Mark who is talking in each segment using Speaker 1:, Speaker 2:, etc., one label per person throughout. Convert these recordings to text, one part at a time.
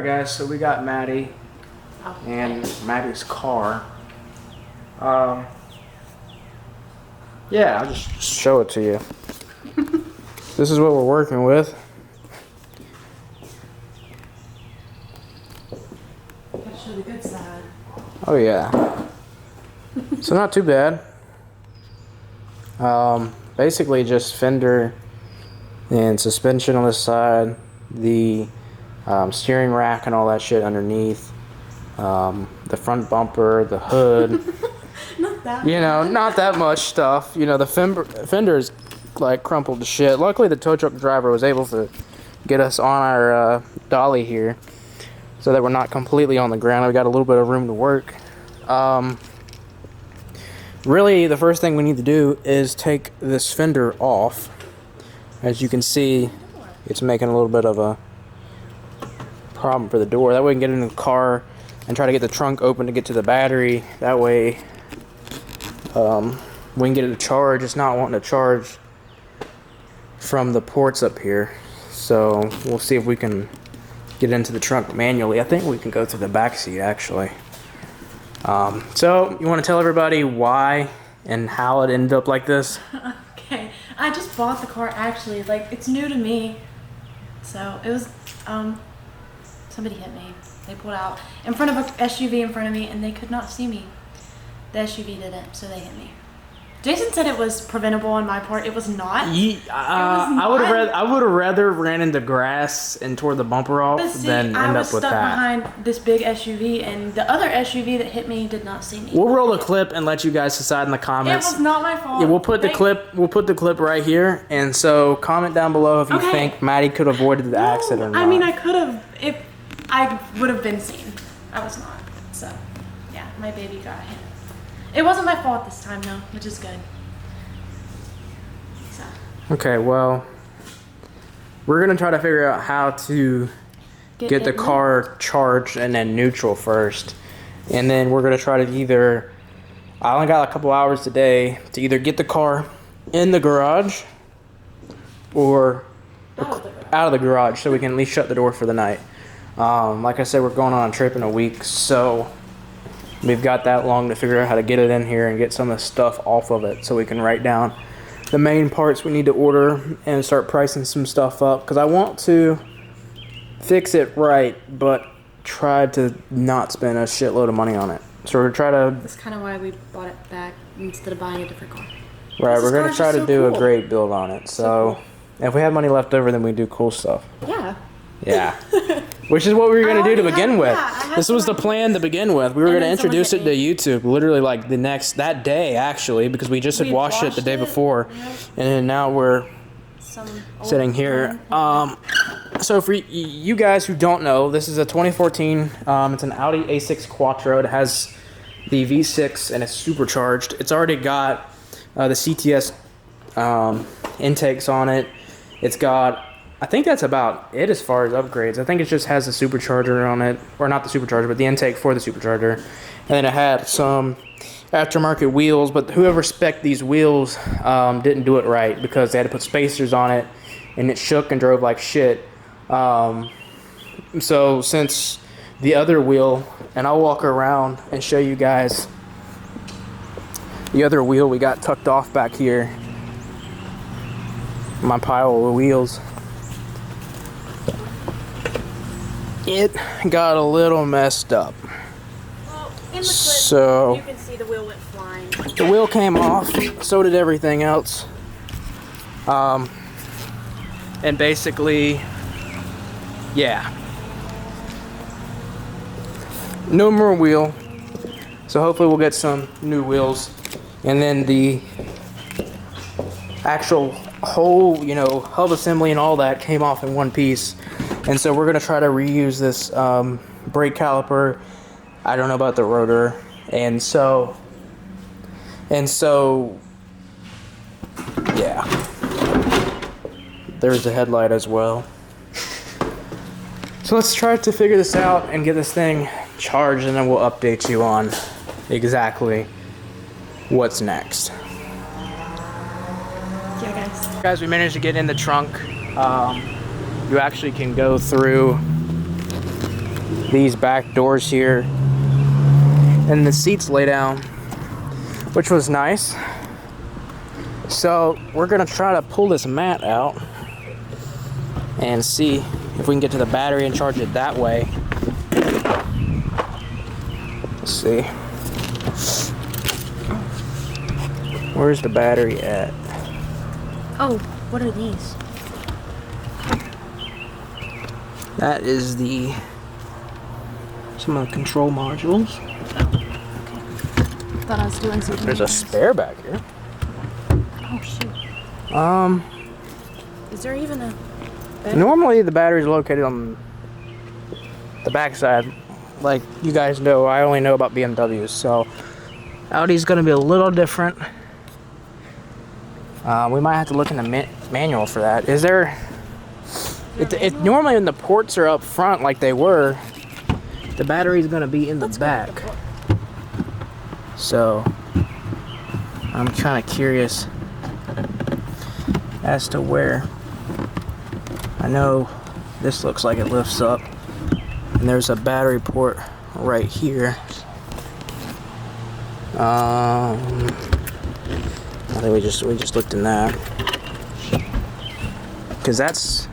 Speaker 1: guys, so we got Maddie and Maddie's car. Yeah, I'll just show it to you. This is what we're working with.
Speaker 2: Gotta show the good side.
Speaker 1: Oh yeah. So not too bad. Basically just fender and suspension on this side, the steering rack and all that shit underneath, the front bumper, the hood.
Speaker 2: Not that.
Speaker 1: You know, not that much stuff. You know, the fender's like crumpled to shit. Luckily, the tow truck driver was able to get us on our dolly here, so that we're not completely on the ground. We got a little bit of room to work. Really, the first thing we need to do is take this fender off. As you can see, it's making a little bit of a problem for the door. That way we can get into the car and try to get the trunk open to get to the battery. That way we can get it to charge. It's not wanting to charge from the ports up here. So we'll see if we can get into the trunk manually. I think we can go through the back seat actually. So you want to tell everybody why and how it ended up like this?
Speaker 2: Okay, I just bought the car actually. Like, it's new to me. So it was, somebody hit me. They pulled out in front of an SUV in front of me and they could not see me. The SUV didn't, so they hit me. Jason said it was preventable on my part. It was not.
Speaker 1: I would have rather ran into grass and tore the bumper off than end up with that.
Speaker 2: I was stuck behind this big SUV, and the other SUV that hit me did not see me.
Speaker 1: We'll roll a clip and let you guys decide in the comments.
Speaker 2: It was not my fault.
Speaker 1: Yeah, we'll put the clip. We'll put the clip right here, and so comment down below if you think Maddie could have avoided the accident or not.
Speaker 2: I mean, I could have if I would have been seen. I was not. So, yeah, my baby got hit. It wasn't my fault this time, though, which is good. So.
Speaker 1: Okay, well, we're going to try to figure out how to get the car charged and then neutral first. And then we're going to try to either, I only got a couple hours today, to either get the car in the garage or out of the garage so we can at least shut the door for the night. Like I said, we're going on a trip in a week, so we've got that long to figure out how to get it in here and get some of the stuff off of it so we can write down the main parts we need to order and start pricing some stuff up, because I want to fix it right but try to not spend a shitload of money on it. So we're going to try to...
Speaker 2: That's kind of why we bought it back instead of buying a different car.
Speaker 1: Right, we're going to try to do a great build on it. So if we have money left over, then we do cool stuff.
Speaker 2: Yeah.
Speaker 1: Yeah. Which is what we were going to do to begin with. This was the plan to begin with. We were going to introduce it to YouTube literally like that day actually, because we just had washed it the day before. Yep. And then now we're sitting here. So for you guys who don't know, this is a 2014, it's an Audi A6 Quattro. It has the V6 and it's supercharged. It's already got the CTS intakes on it. It's got, I think that's about it as far as upgrades. I think it just has the supercharger on it, or not the supercharger, but the intake for the supercharger. And then it had some aftermarket wheels, but whoever spec'd these wheels didn't do it right, because they had to put spacers on it, and it shook and drove like shit. So since the other wheel, and I'll walk around and show you guys the other wheel we got tucked off back here, my pile of wheels. It got a little messed up.
Speaker 2: Well, in the clip,
Speaker 1: so
Speaker 2: you can see the wheel went flying.
Speaker 1: The wheel came off, so did everything else. And basically, yeah. No more wheel. So hopefully we'll get some new wheels. And then the actual whole, hub assembly and all that came off in one piece. And so we're going to try to reuse this brake caliper. I don't know about the rotor. And so, yeah. There's the headlight as well. So let's try to figure this out and get this thing charged, and then we'll update you on exactly what's next.
Speaker 2: Yeah, guys.
Speaker 1: Guys, we managed to get in the trunk. You actually can go through these back doors here, and the seats lay down, which was nice. So we're gonna try to pull this mat out and see if we can get to the battery and charge it that way. Let's see. Where's the battery at?
Speaker 2: Oh, what are these?
Speaker 1: That is some of the control modules.
Speaker 2: Thought I was doing something.
Speaker 1: There's a spare back here.
Speaker 2: Oh shoot. Is there even a battery?
Speaker 1: Normally the battery's located on the back side. Like you guys know, I only know about BMWs, so Audi's gonna be a little different. We might have to look in the manual for that. Is there? It normally when the ports are up front like they were, the battery's gonna be in the back. So I'm kind of curious as to where. I know this looks like it lifts up, and there's a battery port right here. I think we just looked in that, because that's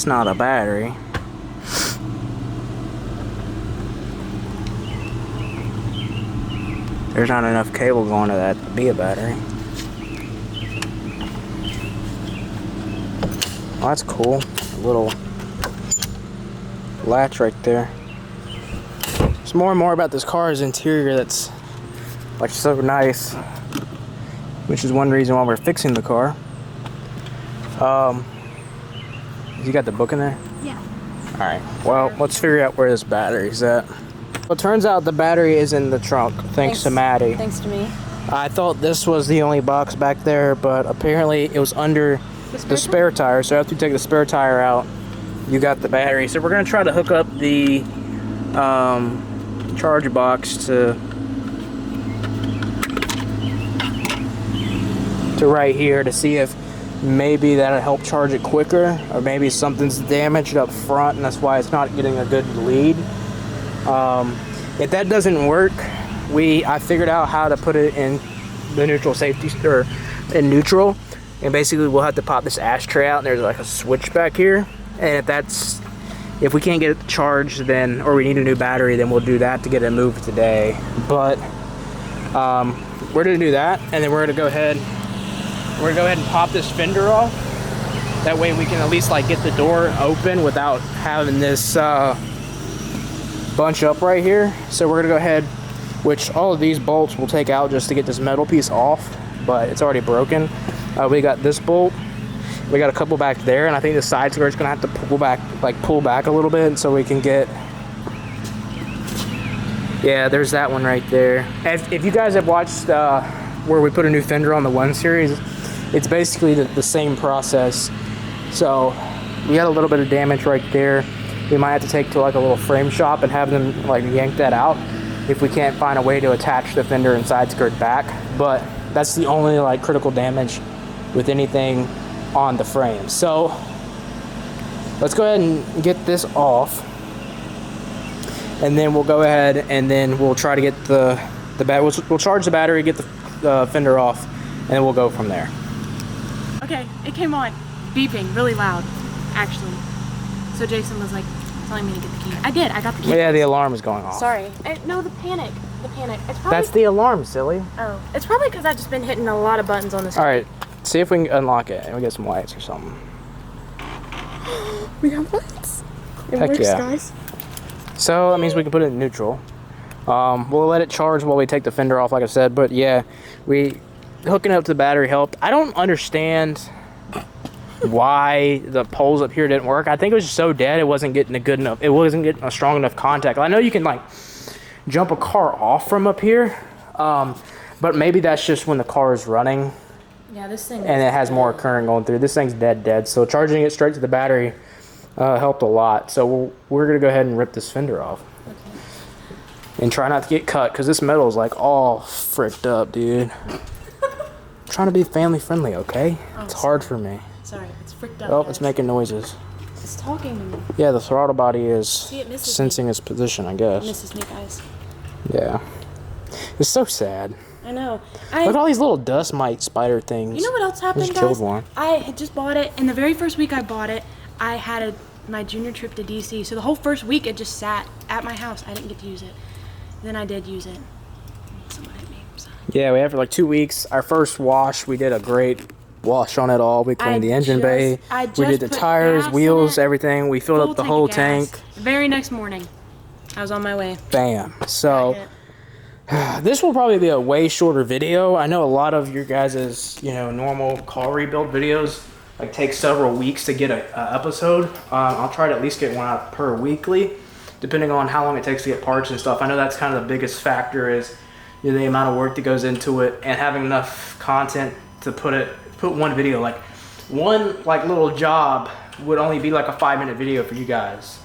Speaker 1: not a battery. There's not enough cable going to that to be a battery. Oh, that's cool. A little latch right there. There's more and more about this car's interior that's like so nice, which is one reason why we're fixing the car. You got the book in there?
Speaker 2: Yeah.
Speaker 1: All right. Well, let's figure out where this battery's at. Well, it turns out the battery is in the trunk, thanks to Maddie.
Speaker 2: Thanks to me.
Speaker 1: I thought this was the only box back there, but apparently it was under the spare tire. So after you take the spare tire out, you got the battery. So we're gonna try to hook up the charge box to right here to see if maybe that'll help charge it quicker, or maybe something's damaged up front and that's why it's not getting a good lead. If that doesn't work, I figured out how to put it in the neutral safety, or in neutral, and basically we'll have to pop this ashtray out and there's like a switch back here, and if we can't get it charged, then, or we need a new battery, then we'll do that to get it moved today. But we're gonna do that, and then we're gonna go ahead and pop this fender off. That way we can at least like get the door open without having this bunch up right here. So we're gonna go ahead, which all of these bolts we'll take out just to get this metal piece off, but it's already broken. We got this bolt, we got a couple back there, and I think the side skirt's gonna have to pull back a little bit so we can get, yeah, there's that one right there. If you guys have watched where we put a new fender on the 1 Series, it's basically the same process. So we got a little bit of damage right there. We might have to take to like a little frame shop and have them like yank that out if we can't find a way to attach the fender and side skirt back. But that's the only like critical damage with anything on the frame. So let's go ahead and get this off, and then we'll go ahead and then we'll try to get we'll charge the battery, get the fender off, and then we'll go from there.
Speaker 2: Okay, it came on beeping really loud, actually. So Jason was like telling me to get the key. I did. I got the key.
Speaker 1: Yeah, the alarm is going off.
Speaker 2: Sorry. No, the panic. The panic. It's probably.
Speaker 1: That's the alarm, silly.
Speaker 2: Oh, it's probably because I've just been hitting a lot of buttons on this.
Speaker 1: All right, see if we can unlock it and we get some lights or something.
Speaker 2: We have lights. It
Speaker 1: Heck
Speaker 2: works,
Speaker 1: yeah.
Speaker 2: guys.
Speaker 1: So that means we can put it in neutral. We'll let it charge while we take the fender off, like I said. But yeah, hooking up to the battery helped. I don't understand why the poles up here didn't work. I think it was just so dead, it wasn't getting a strong enough contact. I know you can like jump a car off from up here, but maybe that's just when the car is running.
Speaker 2: Yeah, this thing.
Speaker 1: And it has more current going through. This thing's dead. So charging it straight to the battery helped a lot. So we're gonna go ahead and rip this fender off.
Speaker 2: Okay.
Speaker 1: And try not to get cut, because this metal is like all fricked up, dude. I'm trying to be family friendly, okay?
Speaker 2: Oh,
Speaker 1: it's hard for me.
Speaker 2: Sorry, it's fricked up.
Speaker 1: Oh,
Speaker 2: guys.
Speaker 1: it's making noises.
Speaker 2: It's talking to me.
Speaker 1: Yeah, the throttle body is
Speaker 2: See, it misses
Speaker 1: sensing its position, I guess.
Speaker 2: It misses me, guys.
Speaker 1: Yeah. It's so sad.
Speaker 2: I know.
Speaker 1: Look at all these little dust mite spider things.
Speaker 2: You know what else happened,
Speaker 1: Just
Speaker 2: guys?
Speaker 1: killed one.
Speaker 2: I had just bought it, and the very first week I bought it, I had my junior trip to DC. So the whole first week it just sat at my house. I didn't get to use it. Then I did use it. Someone hit me. So.
Speaker 1: Yeah, we had for like 2 weeks. Our first wash, we did a great wash on it all. We cleaned the engine bay. We did the tires, wheels, everything. We filled up the whole tank.
Speaker 2: The very next morning, I was on my way.
Speaker 1: Bam. So this will probably be a way shorter video. I know a lot of your guys' normal car rebuild videos like take several weeks to get a episode. I'll try to at least get one out per weekly, depending on how long it takes to get parts and stuff. I know that's kind of the biggest factor is the amount of work that goes into it and having enough content to put one video. Like one little job would only be like a 5-minute video for you guys.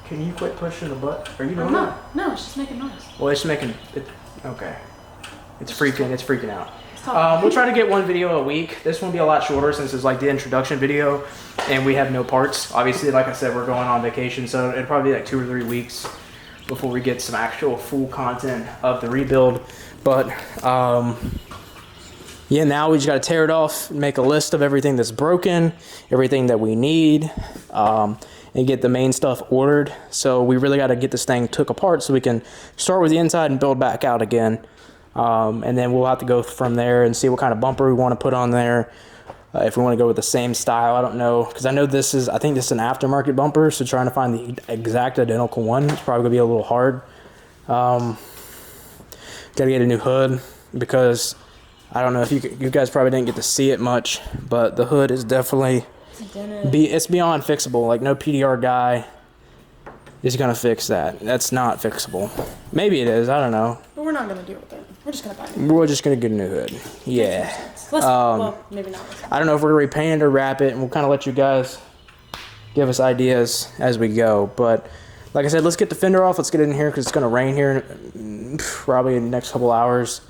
Speaker 1: Can you quit pushing the button? Are you doing that?
Speaker 2: No, it's just making noise.
Speaker 1: Well, it's making it. Okay. It's freaking out. We'll try to get one video a week. This one will be a lot shorter since it's like the introduction video and we have no parts. Obviously, like I said, we're going on vacation, so it'll probably be like 2 or 3 weeks before we get some actual full content of the rebuild. But yeah, now we just got to tear it off, make a list of everything that's broken, everything that we need, and get the main stuff ordered. So we really got to get this thing took apart so we can start with the inside and build back out again. And then we'll have to go from there and see what kind of bumper we want to put on there. If we want to go with the same style, I don't know. Because I know I think this is an aftermarket bumper, so trying to find the exact identical one is probably going to be a little hard. Got to get a new hood because I don't know if you guys probably didn't get to see it much, but the hood is definitely... It's beyond fixable. Like no PDR guy is gonna fix that. That's not fixable. Maybe it is. I don't know.
Speaker 2: But we're not gonna deal with it. We're just gonna buy it.
Speaker 1: We're just gonna get a new hood. Yeah.
Speaker 2: Well, maybe not.
Speaker 1: I don't know if we're gonna repaint it or wrap it, and we'll kind of let you guys give us ideas as we go. But like I said, let's get the fender off. Let's get it in here because it's gonna rain here probably in the next couple hours,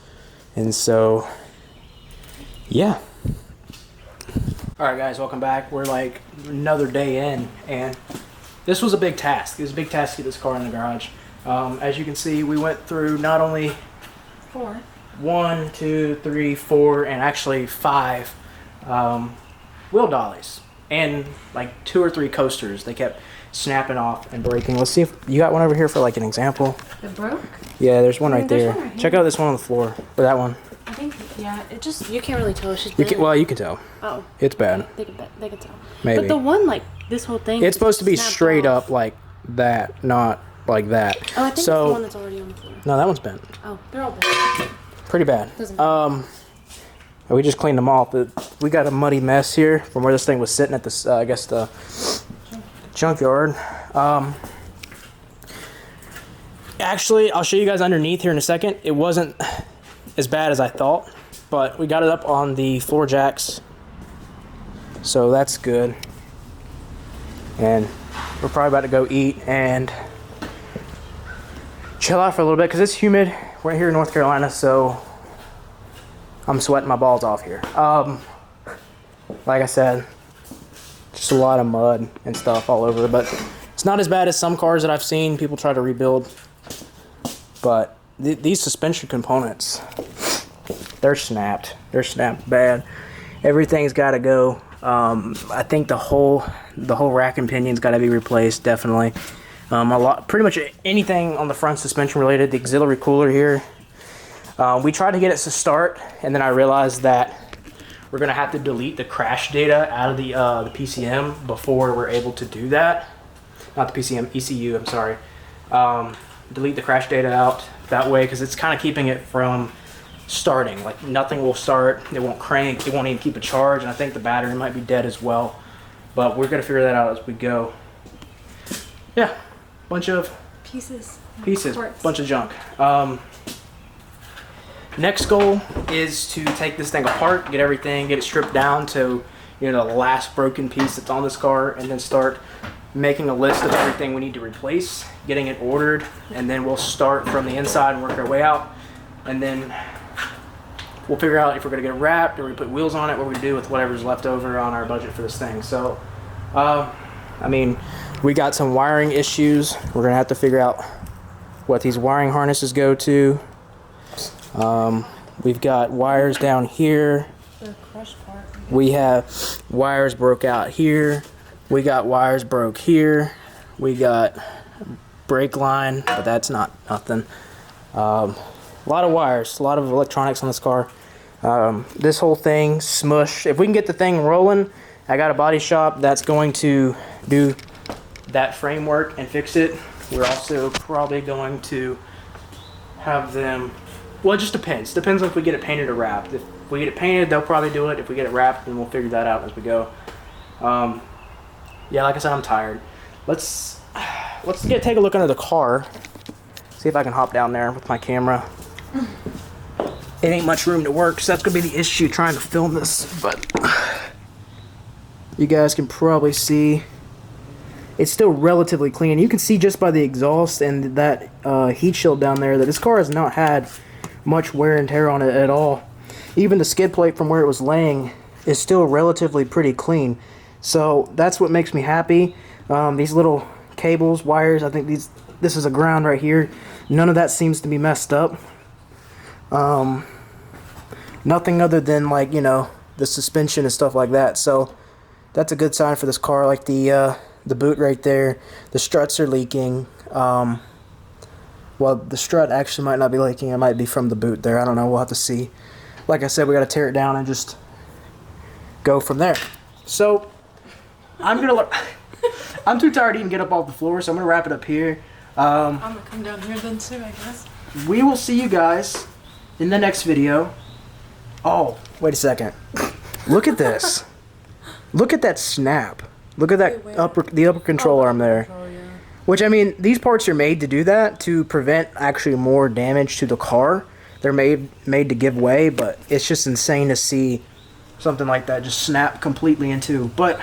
Speaker 1: and so yeah. Alright guys, welcome back. We're like another day in, and this was a big task. It was a big task to get this car in the garage. As you can see, we went through not only 1, 2, 3, 4, and actually 5 wheel dollies and like 2 or 3 coasters. They kept snapping off and breaking. Let's see if you got one over here for like an example.
Speaker 2: It broke?
Speaker 1: Yeah, there's one right there. Check out this one on the floor, or that one.
Speaker 2: I think, yeah, it just, you can't really tell. It's just
Speaker 1: you can tell.
Speaker 2: Oh.
Speaker 1: It's bad.
Speaker 2: They can tell.
Speaker 1: Maybe.
Speaker 2: But the one, like, this whole thing.
Speaker 1: It's supposed to be straight up like that, not like that.
Speaker 2: Oh, I think it's the one that's already on the floor.
Speaker 1: No, that one's bent.
Speaker 2: Oh, they're all bent.
Speaker 1: Pretty bad. We just cleaned them off, but we got a muddy mess here from where this thing was sitting at the, I guess the junkyard. Actually, I'll show you guys underneath here in a second. It wasn't as bad as I thought, but we got it up on the floor jacks, so that's good. And we're probably about to go eat and chill out for a little bit because it's humid. We're here in North Carolina, so I'm sweating my balls off here. Like I said, just a lot of mud and stuff all over, but it's not as bad as some cars that I've seen people try to rebuild. But these suspension components, they're snapped. They're snapped bad. Everything's got to go. I think the whole rack and pinion's got to be replaced, definitely. Pretty much anything on the front suspension related. The auxiliary cooler here. We tried to get it to start, and then I realized that we're gonna have to delete the crash data out of the PCM before we're able to do that. Not the PCM, ECU. I'm sorry. Delete the crash data out that way because it's kind of keeping it from starting. Like nothing will start, it won't crank, it won't even keep a charge, and I think the battery might be dead as well. But we're gonna figure that out as we go. Yeah, bunch of pieces, bunch of junk. Next goal is to take this thing apart, get it stripped down to the last broken piece that's on this car, and then start making a list of everything we need to replace, getting it ordered, and then we'll start from the inside and work our way out, and then we'll figure out if we're going to get it wrapped or we put wheels on it, what we do with whatever's left over on our budget for this thing. So I mean, we got some wiring issues. We're gonna have to figure out what these wiring harnesses go to. We've got wires down here.
Speaker 2: The crush part.
Speaker 1: We have wires broke out here. We got wires broke here. We got brake line, but that's nothing. A lot of wires, a lot of electronics on this car. This whole thing smush. If we can get the thing rolling, I got a body shop that's going to do that framework and fix it. We're also probably going to have them, well, it just depends. Depends on if we get it painted or wrapped. If we get it painted, they'll probably do it. If we get it wrapped, then we'll figure that out as we go. Yeah, like I said, I'm tired. Let's take a look under the car. See if I can hop down there with my camera. It ain't much room to work, so that's gonna be the issue trying to film this. But you guys can probably see it's still relatively clean. You can see just by the exhaust and that heat shield down there that this car has not had much wear and tear on it at all. Even the skid plate from where it was laying is still relatively pretty clean. So that's what makes me happy. These little cables, wires, I think this is a ground right here. None of that seems to be messed up. Nothing other than, like, you know, the suspension and stuff like that. So that's a good sign for this car. Like the boot right there, the struts are leaking. Well, the strut actually might not be leaking. It might be from the boot there. I don't know. We'll have to see. Like I said, we got to tear it down and just go from there. So I'm too tired to even get up off the floor, so I'm gonna wrap it up here.
Speaker 2: I'm gonna come down here then too, I guess.
Speaker 1: We will see you guys in the next video. Oh, wait a second. Look at this. Look at that snap. Look at that the upper control arm there. Which, I mean, these parts are made to do that, to prevent actually more damage to the car. They're made to give way, but it's just insane to see something like that just snap completely in two. But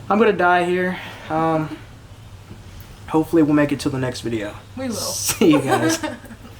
Speaker 1: I'm gonna die here. Hopefully we'll make it till the next video.
Speaker 2: We will.
Speaker 1: See you guys.